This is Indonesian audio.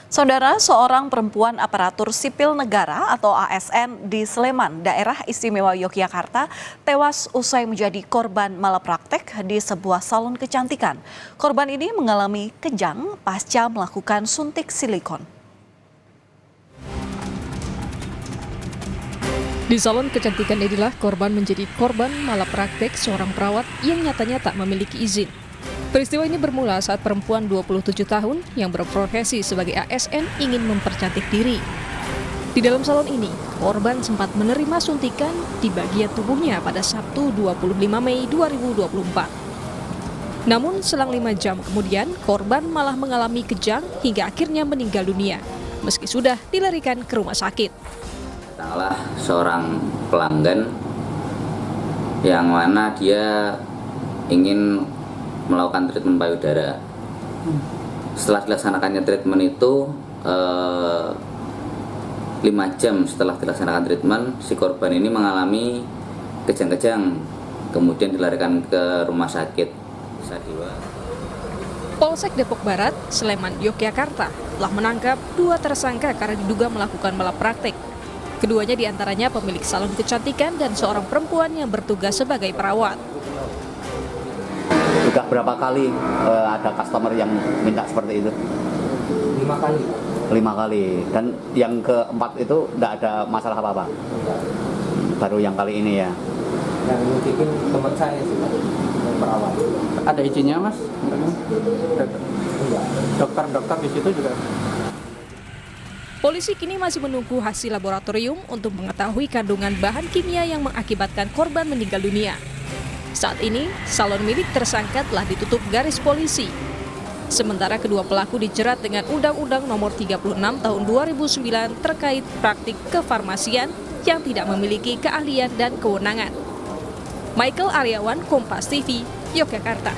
Saudara, seorang perempuan aparatur sipil negara atau ASN di Sleman, Daerah Istimewa Yogyakarta, tewas usai menjadi korban malapraktek di sebuah salon kecantikan. Korban ini mengalami kejang pasca melakukan suntik silikon. Di salon kecantikan inilah korban menjadi korban malapraktek seorang perawat yang nyatanya tak memiliki izin. Peristiwa ini bermula saat perempuan 27 tahun yang berprofesi sebagai ASN ingin mempercantik diri. Di dalam salon ini, korban sempat menerima suntikan di bagian tubuhnya pada Sabtu 25 Mei 2024. Namun selang 5 jam kemudian, korban malah mengalami kejang hingga akhirnya meninggal dunia, meski sudah dilarikan ke rumah sakit. Salah seorang pelanggan yang mana dia ingin melakukan treatment payudara. Setelah dilaksanakannya treatment itu 5 jam setelah dilaksanakan treatment, si korban ini mengalami kejang-kejang, kemudian dilarikan ke rumah sakit Sadiwa. Polsek Depok Barat, Sleman, Yogyakarta telah menangkap 2 tersangka karena diduga melakukan malapraktik. Keduanya diantaranya pemilik salon kecantikan dan seorang perempuan yang bertugas sebagai perawat. Sudah berapa kali ada customer yang minta seperti itu? 5 kali. 5 kali. Dan yang keempat itu tidak ada masalah apa-apa? Baru yang kali ini ya? Yang bikin teman saya sih, yang perawat. Ada izinnya, Mas? Dokter di situ juga. Polisi kini masih menunggu hasil laboratorium untuk mengetahui kandungan bahan kimia yang mengakibatkan korban meninggal dunia. Saat ini, salon milik tersangka telah ditutup garis polisi. Sementara kedua pelaku dijerat dengan Undang-Undang Nomor 36 Tahun 2009 terkait praktik kefarmasian yang tidak memiliki keahlian dan kewenangan. Michael Aryawan, Kompas TV, Yogyakarta.